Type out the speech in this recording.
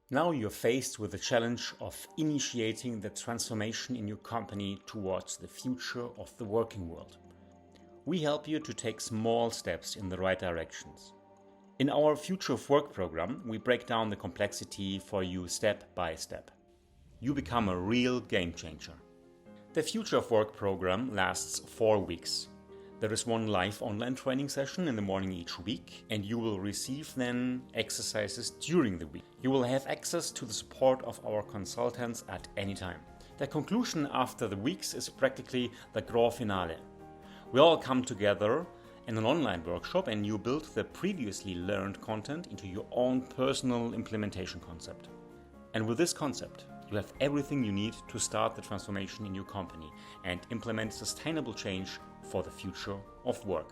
Now you're faced with the challenge of initiating the transformation in your company towards the future of the working world. We help you to take small steps in the right directions. In our Future of Work program, we break down the complexity for you step by step. You become a real game changer. The Future of Work program lasts 4 weeks. There is one live online training session in the morning each week, and you will receive then exercises during the week. You will have access to the support of our consultants at any time. The conclusion after the weeks is practically the grand finale. We all come together in an online workshop and you build the previously learned content into your own personal implementation concept. And with this concept, you have everything you need to start the transformation in your company and implement sustainable change for the future of work.